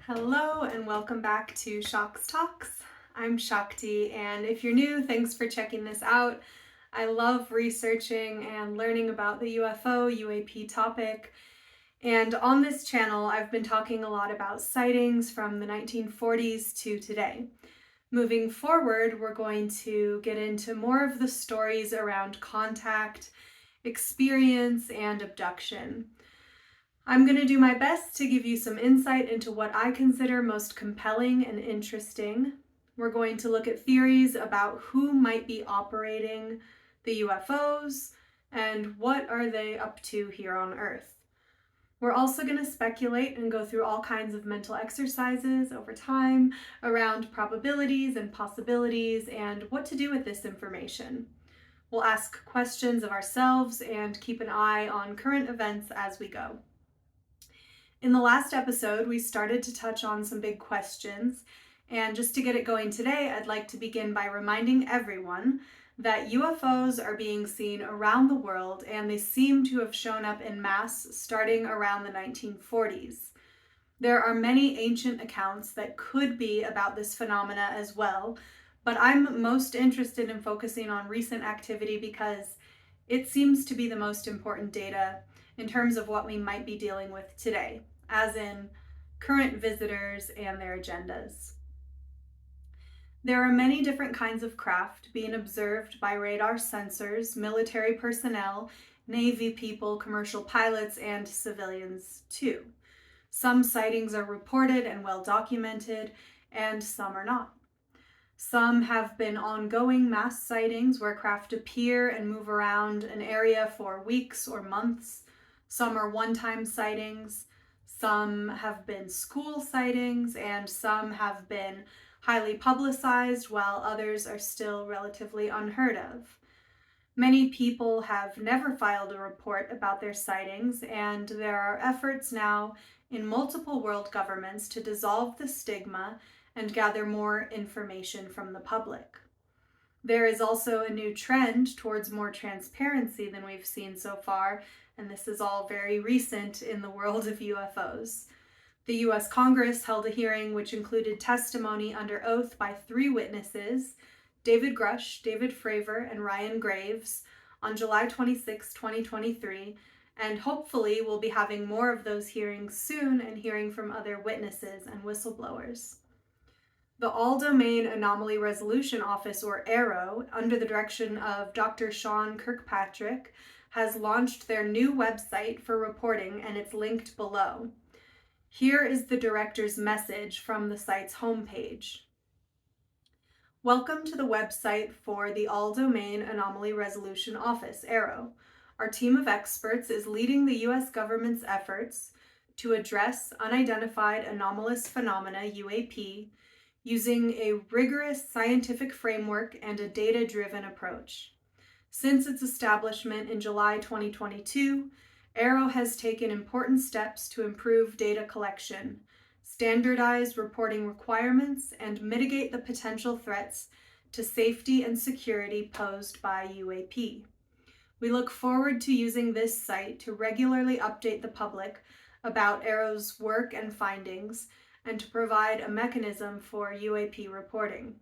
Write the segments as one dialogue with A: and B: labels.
A: Hello and welcome back to Shocks Talks. I'm Shakti, and if you're new, thanks for checking this out. I love researching and learning about the UFO, UAP topic, and on this channel, I've been talking a lot about sightings from the 1940s to today. Moving forward, we're going to get into more of the stories around contact, experience, and abduction. I'm going to do my best to give you some insight into what I consider most compelling and interesting. We're going to look at theories about who might be operating the UFOs and what are they up to here on Earth. We're also going to speculate and go through all kinds of mental exercises over time around probabilities and possibilities and what to do with this information. We'll ask questions of ourselves and keep an eye on current events as we go. In the last episode, we started to touch on some big questions, and just to get it going today, I'd like to begin by reminding everyone that UFOs are being seen around the world, and they seem to have shown up in mass starting around the 1940s. There are many ancient accounts that could be about this phenomena as well, but I'm most interested in focusing on recent activity because it seems to be the most important data in terms of what we might be dealing with today, as in current visitors and their agendas. There are many different kinds of craft being observed by radar sensors, military personnel, Navy people, commercial pilots, and civilians too. Some sightings are reported and well documented, and some are not. Some have been ongoing mass sightings where craft appear and move around an area for weeks or months. Some are one-time sightings. Some have been school sightings, and some have been highly publicized, while others are still relatively unheard of. Many people have never filed a report about their sightings, and there are efforts now in multiple world governments to dissolve the stigma and gather more information from the public. There is also a new trend towards more transparency than we've seen so far, and this is all very recent in the world of UFOs. The US Congress held a hearing which included testimony under oath by 3 witnesses, David Grusch, David Fravor, and Ryan Graves, on July 26, 2023, and hopefully we'll be having more of those hearings soon and hearing from other witnesses and whistleblowers. The All-Domain Anomaly Resolution Office, or AARO, under the direction of Dr. Sean Kirkpatrick, has launched their new website for reporting, and it's linked below. Here is the director's message from the site's homepage. Welcome to the website for the All-Domain Anomaly Resolution Office, AARO. Our team of experts is leading the U.S. government's efforts to address unidentified anomalous phenomena, UAP, using a rigorous scientific framework and a data-driven approach. Since its establishment in July 2022, AARO has taken important steps to improve data collection, standardize reporting requirements, and mitigate the potential threats to safety and security posed by UAP. We look forward to using this site to regularly update the public about AARO's work and findings, and to provide a mechanism for UAP reporting.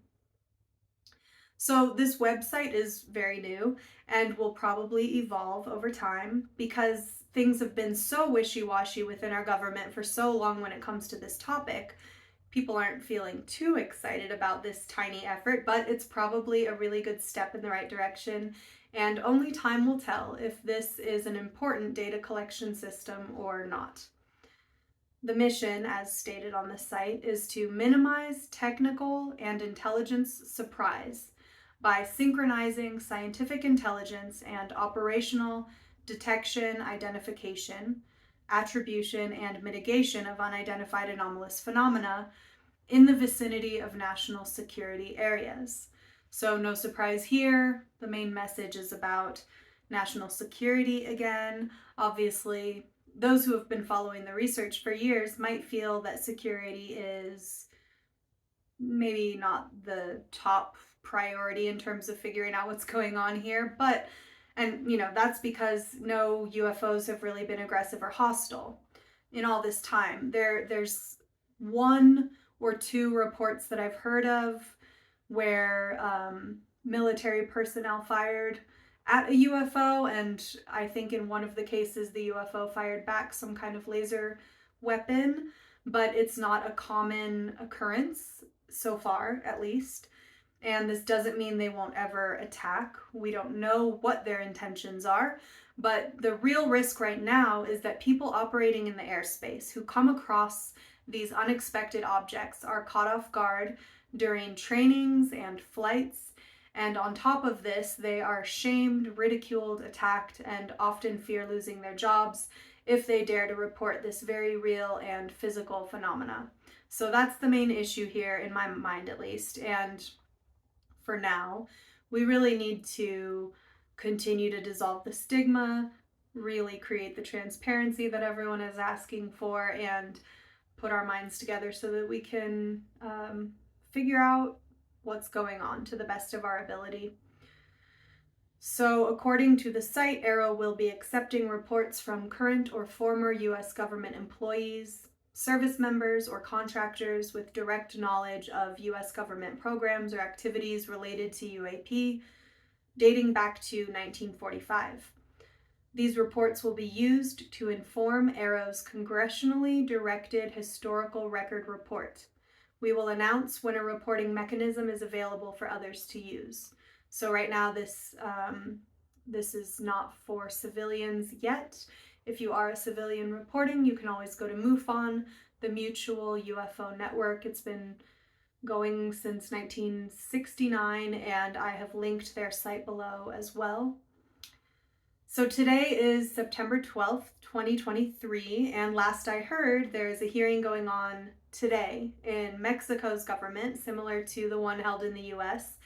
A: So this website is very new and will probably evolve over time because things have been so wishy-washy within our government for so long when it comes to this topic. People aren't feeling too excited about this tiny effort, but it's probably a really good step in the right direction, and only time will tell if this is an important data collection system or not. The mission, as stated on the site, is to minimize technical and intelligence surprise by synchronizing scientific intelligence and operational detection, identification, attribution, and mitigation of unidentified anomalous phenomena in the vicinity of national security areas. So no surprise here, the main message is about national security again. Obviously, those who have been following the research for years might feel that security is maybe not the top priority in terms of figuring out what's going on here, but, and that's because no UFOs have really been aggressive or hostile in all this time. There's one or two reports that I've heard of where military personnel fired at a UFO, and I think in one of the cases the UFO fired back some kind of laser weapon, but it's not a common occurrence so far, at least. And this doesn't mean they won't ever attack. We don't know what their intentions are. But the real risk right now is that people operating in the airspace who come across these unexpected objects are caught off guard during trainings and flights. And on top of this, they are shamed, ridiculed, attacked, and often fear losing their jobs if they dare to report this very real and physical phenomena. So that's the main issue here, in my mind at least. And for now, we really need to continue to dissolve the stigma, really create the transparency that everyone is asking for, and put our minds together so that we can figure out what's going on to the best of our ability. So, according to the site, AARO will be accepting reports from current or former U.S. government employees, service members, or contractors with direct knowledge of U.S. government programs or activities related to UAP dating back to 1945. These reports will be used to inform AARO's congressionally directed historical record report. We will announce when a reporting mechanism is available for others to use. So right now, this is not for civilians yet. If you are a civilian reporting, you can always go to MUFON, the Mutual UFO Network. It's been going since 1969, and I have linked their site below as well. So today is September 12th, 2023, and last I heard, there is a hearing going on today in Mexico's government, similar to the one held in the US,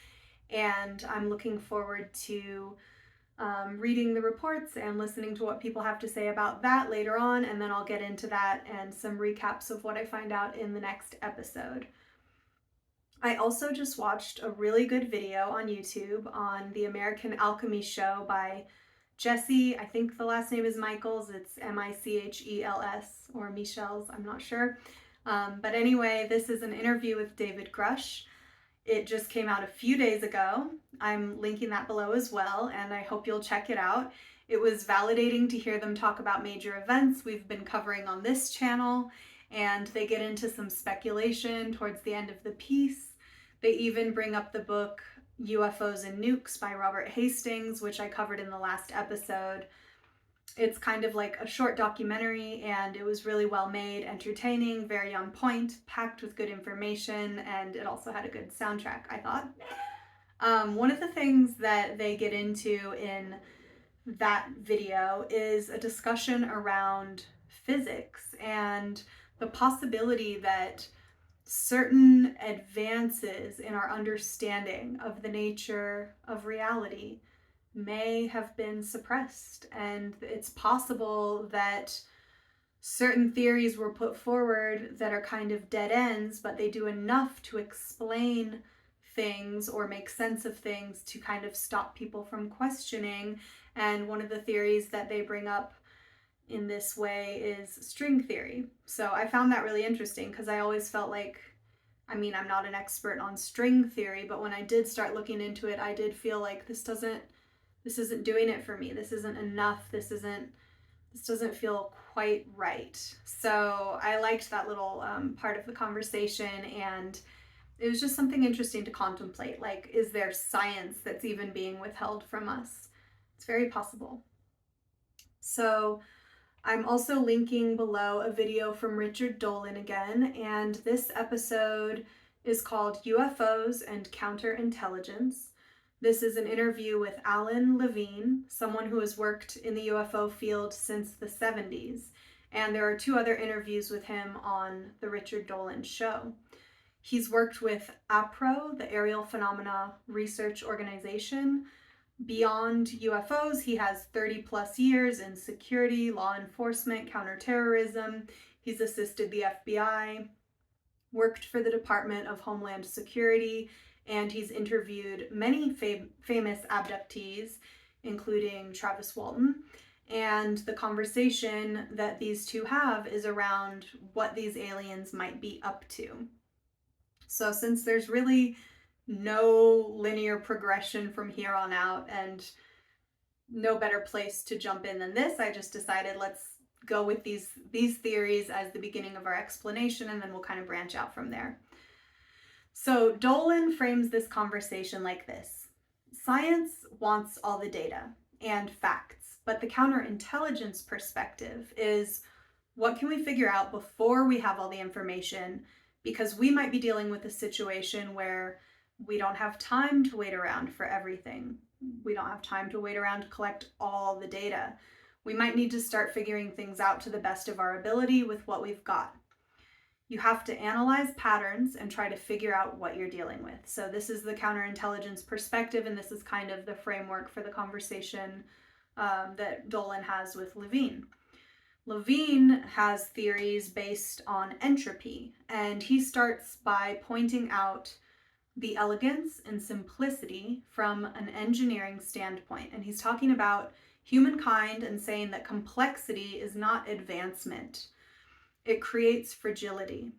A: and I'm looking forward to reading the reports and listening to what people have to say about that later on, and then I'll get into that and some recaps of what I find out in the next episode. I also just watched a really good video on YouTube on the American Alchemy show by Jesse. I think the last name is Michaels. It's Michels or Michels, I'm not sure. But anyway, this is an interview with David Grusch. It just came out a few days ago. I'm linking that below as well, and I hope you'll check it out. It was validating to hear them talk about major events we've been covering on this channel, and they get into some speculation towards the end of the piece. They even bring up the book UFOs and Nukes by Robert Hastings, which I covered in the last episode. It's kind of like a short documentary, and it was really well made, entertaining, very on point, packed with good information, and it also had a good soundtrack, I thought. One of the things that they get into in that video is a discussion around physics and the possibility that certain advances in our understanding of the nature of reality may have been suppressed, and it's possible that certain theories were put forward that are kind of dead ends, but they do enough to explain things or make sense of things to kind of stop people from questioning. And one of the theories that they bring up in this way is string theory. So I found that really interesting because I always felt like, I mean, I'm not an expert on string theory, but when I did start looking into it, I did feel like this isn't doing it for me. This isn't enough. This doesn't feel quite right. So I liked that little part of the conversation, and it was just something interesting to contemplate. Like, is there science that's even being withheld from us? It's very possible. So I'm also linking below a video from Richard Dolan again, and this episode is called UFOs and Counterintelligence. This is an interview with Allan, Lavigne, someone who has worked in the UFO field since the 70s, and there are two other interviews with him on the Richard Dolan show. He's worked with AARO, the Aerial Phenomena Research Organization. Beyond UFOs, he has 30 plus years in security, law enforcement, counterterrorism. He's assisted the FBI, worked for the Department of Homeland Security, and he's interviewed many famous abductees, including Travis Walton. And the conversation that these two have is around what these aliens might be up to. So since there's really no linear progression from here on out and no better place to jump in than this, I just decided let's go with these theories as the beginning of our explanation, and then we'll kind of branch out from there. So Dolan frames this conversation like this: science wants all the data and facts, but the counterintelligence perspective is, what can we figure out before we have all the information? Because we might be dealing with a situation where we don't have time to wait around for everything. We don't have time to wait around to collect all the data. We might need to start figuring things out to the best of our ability with what we've got. You have to analyze patterns and try to figure out what you're dealing with. So this is the counterintelligence perspective, and this is kind of the framework for the conversation that Dolan has with Lavigne. Lavigne has theories based on entropy, and he starts by pointing out the elegance and simplicity from an engineering standpoint. And he's talking about humankind and saying that complexity is not advancement, it creates fragility.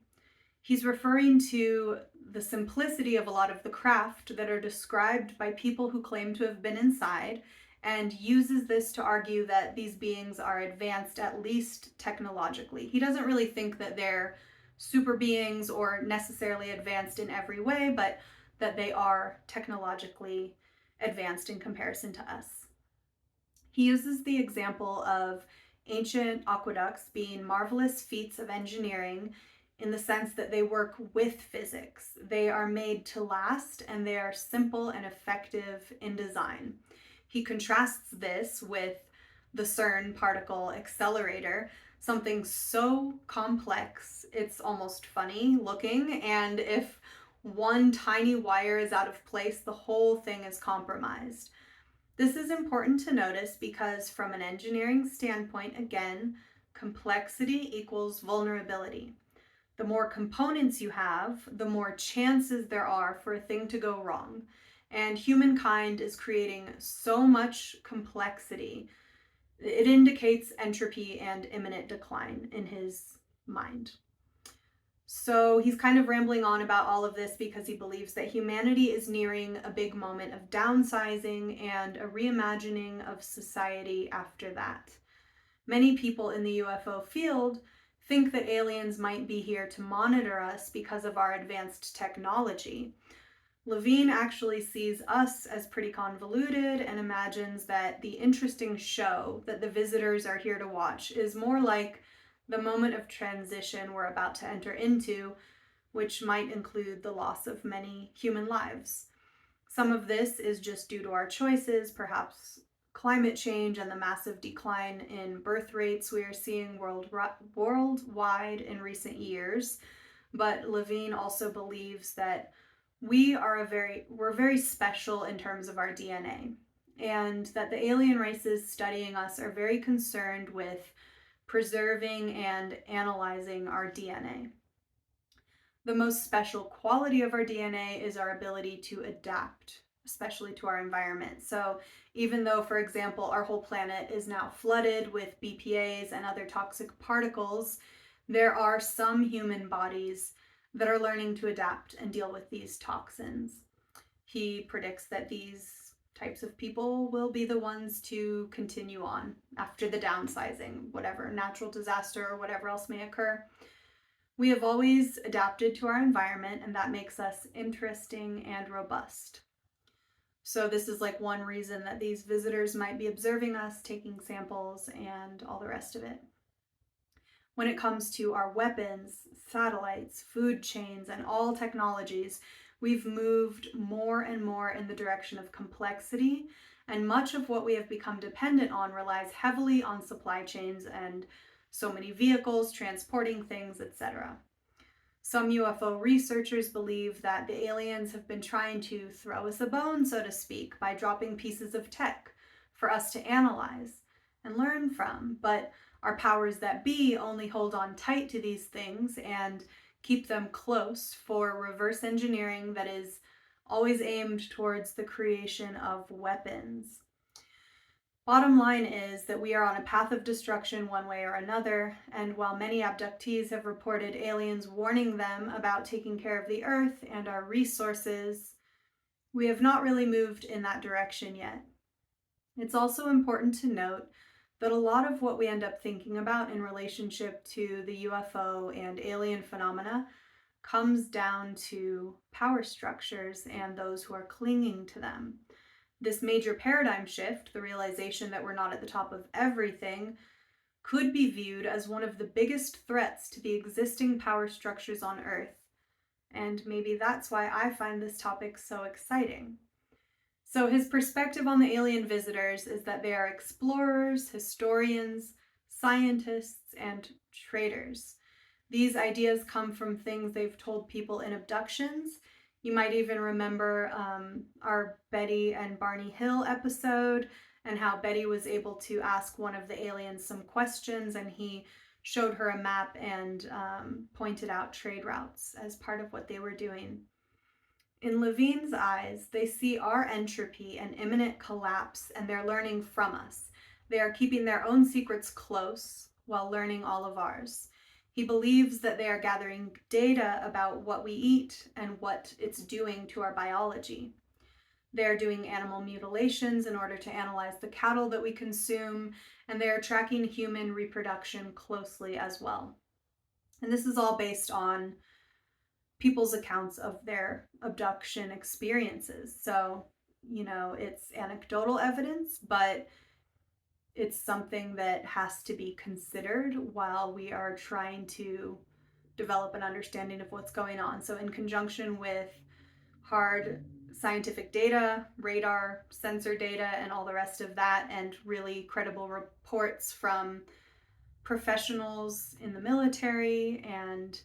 A: He's referring to the simplicity of a lot of the craft that are described by people who claim to have been inside, and uses this to argue that these beings are advanced, at least technologically. He doesn't really think that they're super beings or necessarily advanced in every way, but that they are technologically advanced in comparison to us. He uses the example of ancient aqueducts being marvelous feats of engineering in the sense that they work with physics. They are made to last, and they are simple and effective in design. He contrasts this with the CERN particle accelerator, something so complex it's almost funny looking, and if one tiny wire is out of place, the whole thing is compromised. This is important to notice because from an engineering standpoint, again, complexity equals vulnerability. The more components you have, the more chances there are for a thing to go wrong. And humankind is creating so much complexity. It indicates entropy and imminent decline in his mind. So he's kind of rambling on about all of this because he believes that humanity is nearing a big moment of downsizing and a reimagining of society after that. Many people in the UFO field think that aliens might be here to monitor us because of our advanced technology. Lavigne actually sees us as pretty convoluted and imagines that the interesting show that the visitors are here to watch is more like the moment of transition we're about to enter into, which might include the loss of many human lives. Some of this is just due to our choices, perhaps climate change and the massive decline in birth rates we are seeing worldwide in recent years. But Lavigne also believes that we're very special in terms of our DNA, and that the alien races studying us are very concerned with preserving and analyzing our DNA. The most special quality of our DNA is our ability to adapt, especially to our environment. So even though, for example, our whole planet is now flooded with BPAs and other toxic particles, there are some human bodies that are learning to adapt and deal with these toxins. He predicts that these types of people will be the ones to continue on after the downsizing, whatever natural disaster or whatever else may occur. We have always adapted to our environment, and that makes us interesting and robust. So this is like one reason that these visitors might be observing us, taking samples, and all the rest of it. When it comes to our weapons, satellites, food chains, and all technologies, we've moved more and more in the direction of complexity, and much of what we have become dependent on relies heavily on supply chains and so many vehicles transporting things, etc. Some UFO researchers believe that the aliens have been trying to throw us a bone, so to speak, by dropping pieces of tech for us to analyze and learn from, but our powers that be only hold on tight to these things and keep them close for reverse engineering that is always aimed towards the creation of weapons. Bottom line is that we are on a path of destruction one way or another, and while many abductees have reported aliens warning them about taking care of the Earth and our resources, we have not really moved in that direction yet. It's also important to note that a lot of what we end up thinking about in relationship to the UFO and alien phenomena comes down to power structures and those who are clinging to them. This major paradigm shift, the realization that we're not at the top of everything, could be viewed as one of the biggest threats to the existing power structures on Earth. And maybe that's why I find this topic so exciting. So his perspective on the alien visitors is that they are explorers, historians, scientists, and traders. These ideas come from things they've told people in abductions. You might even remember our Betty and Barney Hill episode, and how Betty was able to ask one of the aliens some questions, and he showed her a map and pointed out trade routes as part of what they were doing. In Lavigne's eyes, they see our entropy and imminent collapse, and they're learning from us. They are keeping their own secrets close while learning all of ours. He believes that they are gathering data about what we eat and what it's doing to our biology. They're doing animal mutilations in order to analyze the cattle that we consume, and they're tracking human reproduction closely as well. And this is all based on people's accounts of their abduction experiences. So, it's anecdotal evidence, but it's something that has to be considered while we are trying to develop an understanding of what's going on. So, in conjunction with hard scientific data, radar, sensor data, and all the rest of that, and really credible reports from professionals in the military and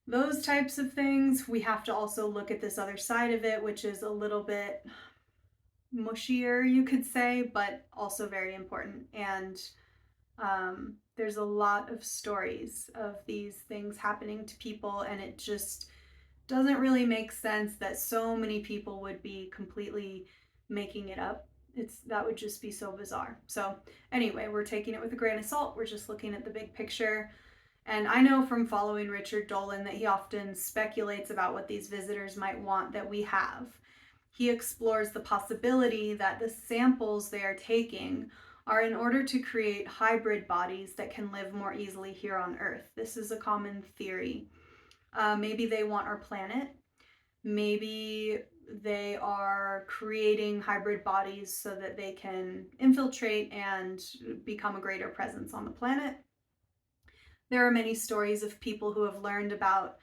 A: those types of things, we have to also look at this other side of it, which is a little bit mushier, you could say, but also very important. And there's a lot of stories of these things happening to people, and it just doesn't really make sense that so many people would be completely making it up. That would just be so bizarre. So anyway, we're taking it with a grain of salt. We're just looking at the big picture. And I know from following Richard Dolan that he often speculates about what these visitors might want that we have. He explores the possibility that the samples they are taking are in order to create hybrid bodies that can live more easily here on Earth. This is a common theory. Maybe they want our planet. Maybe they are creating hybrid bodies so that they can infiltrate and become a greater presence on the planet. There are many stories of people who have learned about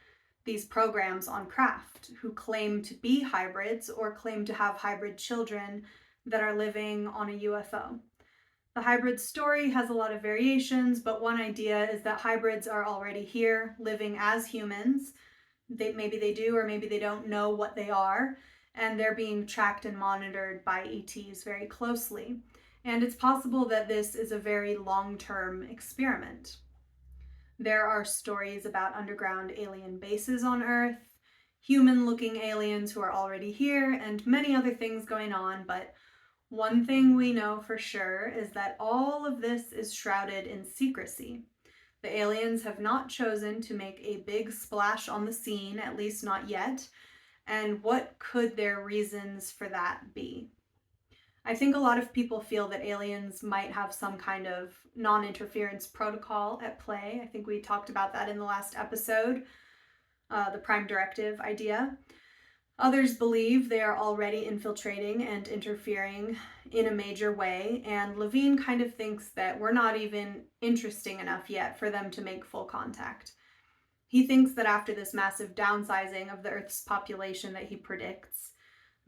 A: these programs on craft, who claim to be hybrids or claim to have hybrid children that are living on a UFO. The hybrid story has a lot of variations, but one idea is that hybrids are already here, living as humans. Maybe they do, or maybe they don't know what they are, and they're being tracked and monitored by ETs very closely. And it's possible that this is a very long-term experiment. There are stories about underground alien bases on Earth, human-looking aliens who are already here, and many other things going on, but one thing we know for sure is that all of this is shrouded in secrecy. The aliens have not chosen to make a big splash on the scene, at least not yet, and what could their reasons for that be? I think a lot of people feel that aliens might have some kind of non-interference protocol at play. I think we talked about that in the last episode, the prime directive idea. Others believe they are already infiltrating and interfering in a major way, and Lavigne kind of thinks that we're not even interesting enough yet for them to make full contact. He thinks that after this massive downsizing of the Earth's population that he predicts,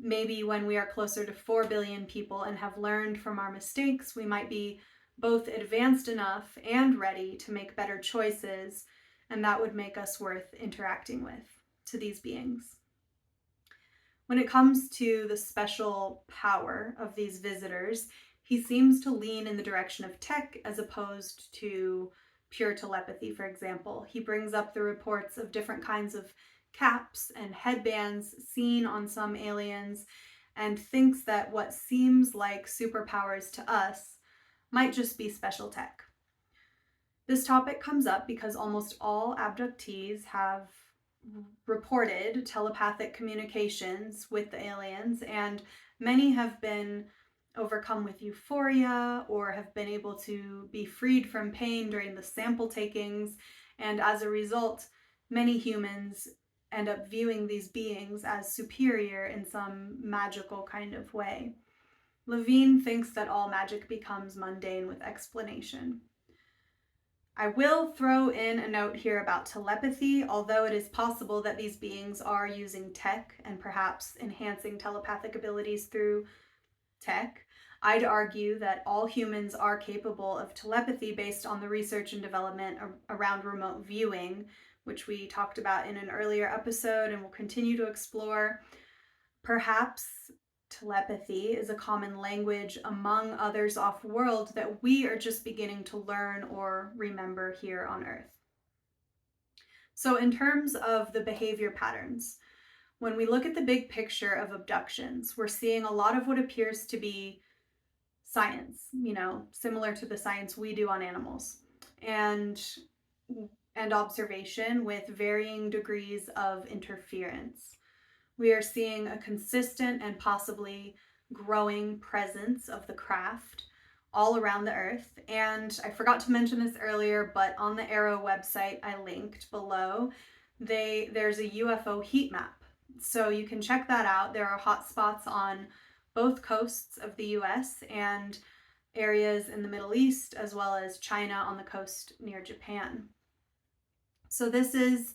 A: maybe when we are closer to 4 billion people and have learned from our mistakes, we might be both advanced enough and ready to make better choices, and that would make us worth interacting with, to these beings. When it comes to the special power of these visitors, he seems to lean in the direction of tech as opposed to pure telepathy, for example. He brings up the reports of different kinds of caps and headbands seen on some aliens, and thinks that what seems like superpowers to us might just be special tech. This topic comes up because almost all abductees have reported telepathic communications with the aliens, and many have been overcome with euphoria or have been able to be freed from pain during the sample takings. And as a result, many humans end up viewing these beings as superior in some magical kind of way. Lavigne thinks that all magic becomes mundane with explanation. I will throw in a note here about telepathy, although it is possible that these beings are using tech and perhaps enhancing telepathic abilities through tech. I'd argue that all humans are capable of telepathy based on the research and development around remote viewing, which we talked about in an earlier episode and will continue to explore. Perhaps telepathy is a common language among others off-world that we are just beginning to learn or remember here on Earth. So in terms of the behavior patterns, when we look at the big picture of abductions, we're seeing a lot of what appears to be science, similar to the science we do on animals, and observation with varying degrees of interference. We are seeing a consistent and possibly growing presence of the craft all around the Earth. And I forgot to mention this earlier, but on the AARO website I linked below, there's a UFO heat map. So you can check that out. There are hotspots on both coasts of the US and areas in the Middle East, as well as China on the coast near Japan. So this is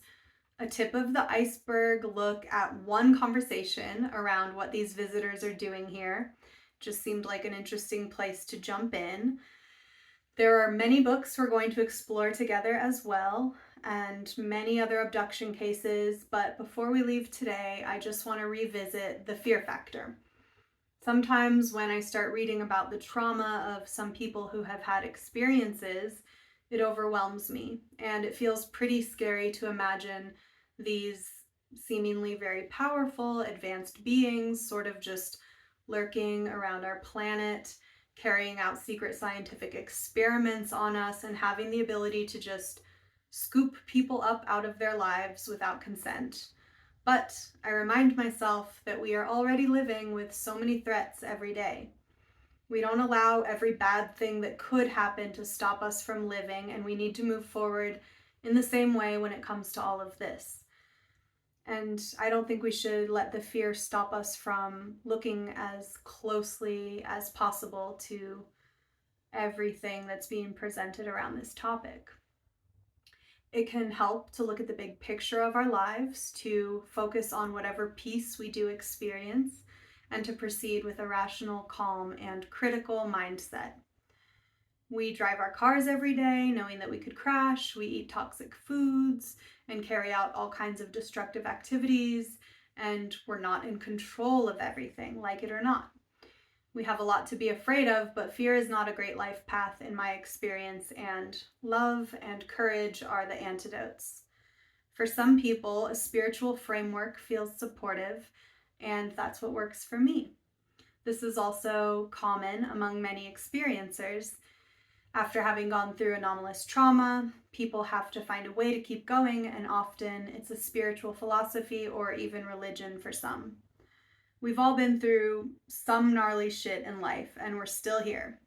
A: a tip of the iceberg look at one conversation around what these visitors are doing here. Just seemed like an interesting place to jump in. There are many books we're going to explore together as well, and many other abduction cases, but before we leave today, I just want to revisit the fear factor. Sometimes when I start reading about the trauma of some people who have had experiences, it overwhelms me, and it feels pretty scary to imagine these seemingly very powerful, advanced beings sort of just lurking around our planet, carrying out secret scientific experiments on us, and having the ability to just scoop people up out of their lives without consent. But I remind myself that we are already living with so many threats every day. We don't allow every bad thing that could happen to stop us from living, and we need to move forward in the same way when it comes to all of this. And I don't think we should let the fear stop us from looking as closely as possible to everything that's being presented around this topic. It can help to look at the big picture of our lives, to focus on whatever peace we do experience, and to proceed with a rational, calm, and critical mindset. We drive our cars every day knowing that we could crash, we eat toxic foods, and carry out all kinds of destructive activities, and we're not in control of everything, like it or not. We have a lot to be afraid of, but fear is not a great life path in my experience, and love and courage are the antidotes. For some people, a spiritual framework feels supportive, and that's what works for me. This is also common among many experiencers. After having gone through anomalous trauma, people have to find a way to keep going, and often it's a spiritual philosophy or even religion for some. We've all been through some gnarly shit in life, and we're still here.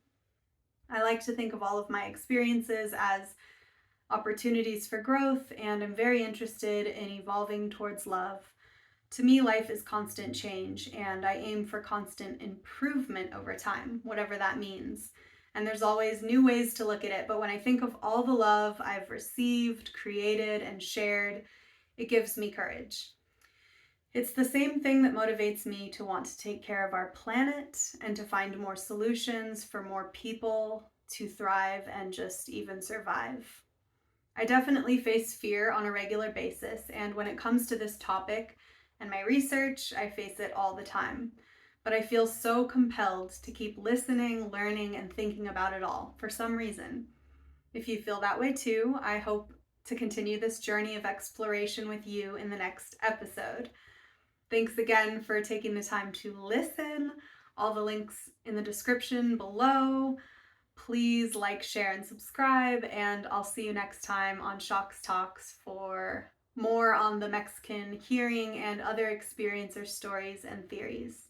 A: I like to think of all of my experiences as opportunities for growth, and I'm very interested in evolving towards love. To me, life is constant change, and I aim for constant improvement over time, whatever that means. And there's always new ways to look at it, but when I think of all the love I've received, created, and shared, it gives me courage. It's the same thing that motivates me to want to take care of our planet and to find more solutions for more people to thrive and just even survive. I definitely face fear on a regular basis, and when it comes to this topic and my research, I face it all the time. But I feel so compelled to keep listening, learning, and thinking about it all for some reason. If you feel that way too, I hope to continue this journey of exploration with you in the next episode. Thanks again for taking the time to listen. All the links in the description below. Please like, share, and subscribe, and I'll see you next time on Shocks Talks for more on the Mexican hearing and other experiencer stories and theories.